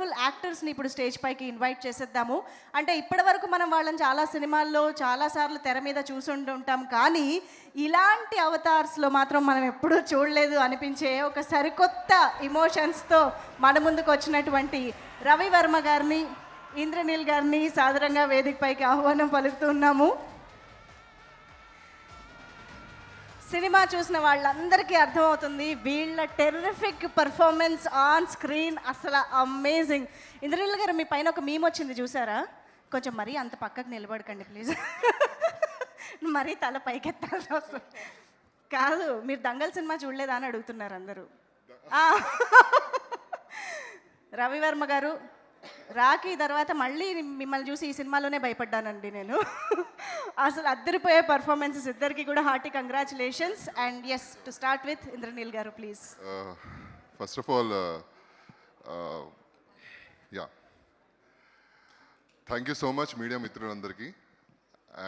Wonderful యాక్టర్స్ని ఇప్పుడు stage పైకి invite చేసేద్దాము. అంటే ఇప్పటి వరకు మనం వాళ్ళని చాలా సినిమాల్లో చాలాసార్లు తెర మీద చూసుంటుంటాం, కానీ ఇలాంటి అవతార్స్లో మాత్రం మనం ఎప్పుడూ చూడలేదు అనిపించే ఒక సరికొత్త ఇమోషన్స్తో మన ముందుకు వచ్చినటువంటి రవి వర్మ గారిని, ఇంద్రనీల్ గారిని సాదరంగా వేదికపైకి ఆహ్వానం పలుకుతున్నాము. సినిమా చూసిన వాళ్ళందరికీ అర్థమవుతుంది వీళ్ళ టెర్రిఫిక్ పర్ఫార్మెన్స్ ఆన్ స్క్రీన్ అసలు అమేజింగ్. ఇంద్రనీల్ గారు, మీ పైన ఒక మీమ్ వచ్చింది చూసారా? కొంచెం మరీ అంత పక్కకు నిలబడకండి ప్లీజ్. మరీ తల పైకెత్తాల్సి వస్తుంది. కాదు, మీరు దంగల్ సినిమా చూడలేదా అని అడుగుతున్నారు అందరూ. రవివర్మ గారు, రాఖీ తర్వాత మళ్ళీ మిమ్మల్ని చూసి ఈ సినిమాలోనే భయపడ్డానండి నేను. అసలు అద్దరిపోయే పర్ఫార్మెన్సెస్ ఇద్దరికి కూడా hearty congratulations. And yes, to start with Indraneel గారు please. First of all yeah, thank you so much media మిత్రులందరికీ.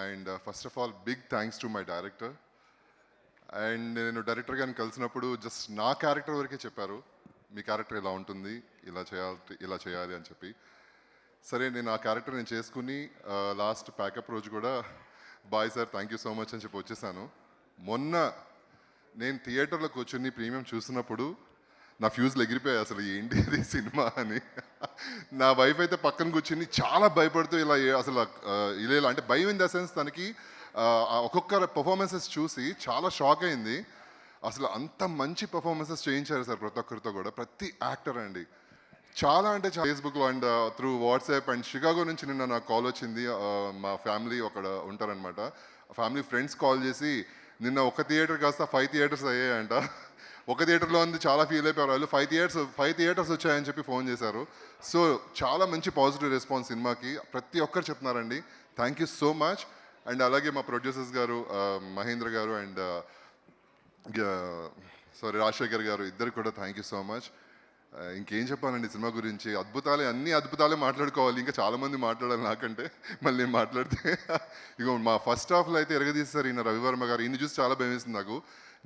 And first of all big thanks to my director. And నేను డైరెక్టర్ గారిని కలిసినప్పుడు జస్ట్ నా క్యారెక్టర్ వరకే చెప్పారు, మీ క్యారెక్టర్ ఇలా ఉంటుంది, ఇలా చేయాలి అని చెప్పి. సరే, నేను ఆ క్యారెక్టర్ నేను చేసుకుని లాస్ట్ ప్యాకప్ రోజు కూడా bye sir thank you so much అని చెప్పి వచ్చేసాను. మొన్న నేను థియేటర్లో కూర్చొని ప్రీమియం చూసినప్పుడు నా ఫ్యూజ్లు ఎగిరిపోయాయి, అసలు ఏంటి ఇది సినిమా అని. నా వైఫ్ అయితే పక్కన కూర్చుని చాలా భయపడుతూ ఇలా అసలు ఇలా అంటే భయం ఇన్ ద సెన్స్ తనకి ఒక్కొక్క పర్ఫార్మెన్సెస్ చూసి చాలా షాక్ అయింది. అసలు అంత మంచి పర్ఫార్మెన్సెస్ చేయించారు సార్ ప్రతి ఒక్కరితో కూడా, ప్రతి యాక్టర్ అండి. చాలా అంటే చాలా ఫేస్బుక్లో and through WhatsApp and Chicago నుంచి నిన్న నాకు కాల్ వచ్చింది. మా ఫ్యామిలీ అక్కడ ఉంటారనమాట, ఫ్యామిలీ ఫ్రెండ్స్ కాల్ చేసి నిన్న ఒక థియేటర్ కాస్త 5 థియేటర్స్ అయ్యాయంట. ఒక థియేటర్లో ఉంది చాలా ఫీల్ అయిపోయారు వాళ్ళు. 5 థియేటర్స్ వచ్చాయని చెప్పి ఫోన్ చేశారు. సో చాలా మంచి పాజిటివ్ రెస్పాన్స్ సినిమాకి ప్రతి ఒక్కరు చెప్తున్నారండి. Thank you so much. And అలాగే మా ప్రొడ్యూసర్స్ గారు మహేంద్ర గారు అండ్ రాజశేఖర్ గారు, ఇద్దరు కూడా థ్యాంక్ యూ సో మచ్. ఇంకేం చెప్పాలండి సినిమా గురించి, అన్ని అద్భుతాలే మాట్లాడుకోవాలి, ఇంకా చాలామంది మాట్లాడాలి నాకంటే, మళ్ళీ నేను మాట్లాడితే. ఇగో మా ఫస్ట్ హాఫ్లో అయితే ఎరగదీస్తారు ఈయన రవివర్మ గారు. ఈయన చూసి చాలా భయం వేసింది నాకు.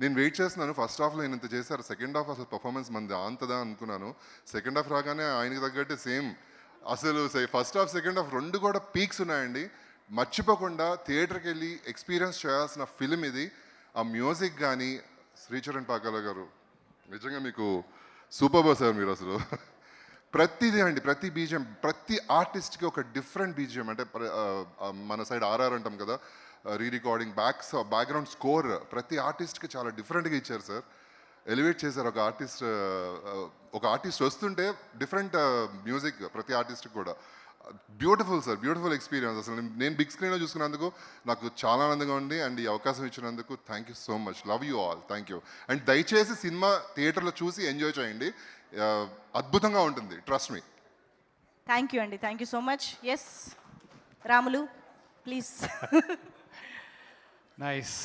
నేను వెయిట్ చేస్తున్నాను, ఫస్ట్ హాఫ్లో ఆయన ఇంత చేశారు, సెకండ్ హాఫ్ అసలు పర్ఫార్మెన్స్ మంది అంతదా అనుకున్నాను. సెకండ్ హాఫ్ రాగానే ఆయనకి తగ్గట్టే సేమ్. అసలు ఫస్ట్ హాఫ్ సెకండ్ హాఫ్ రెండు కూడా పీక్స్ ఉన్నాయండి. మర్చిపోకుండా థియేటర్కి వెళ్ళి ఎక్స్పీరియన్స్ చేయాల్సిన ఫిలిం ఇది. ఆ మ్యూజిక్ కానీ శ్రీచరణ్ పాకాల గారు నిజంగా మీకు సూపర్ సార్. మీరు అసలు ప్రతిదీ అండి, ప్రతి బీజిఎం, ప్రతి ఆర్టిస్ట్కి ఒక డిఫరెంట్ బీజిఎం. అంటే మన సైడ్ ఆర్ఆర్ అంటాం కదా, రీరికార్డింగ్ బ్యాక్గ్రౌండ్ స్కోర్ ప్రతి ఆర్టిస్ట్కి చాలా డిఫరెంట్గా ఇచ్చారు సార్. ఎలివేట్ చేశారు ఒక ఆర్టిస్ట్ వస్తుంటే డిఫరెంట్ మ్యూజిక్ ప్రతి ఆర్టిస్ట్కి కూడా. Beautiful sir, beautiful experience. అసలు నేను బిగ్ స్క్రీన్లో చూసుకున్నందుకు నాకు చాలా ఆనందంగా ఉంది. అండ్ ఈ అవకాశం ఇచ్చినందుకు thank you so much. Love you all. Thank you. And దయచేసి సినిమా థియేటర్లో చూసి ఎంజాయ్ చేయండి, అద్భుతంగా ఉంటుంది, ట్రస్ట్ మీ. థ్యాంక్ యూ అండి, thank you so much. S Ramulu please. Nice.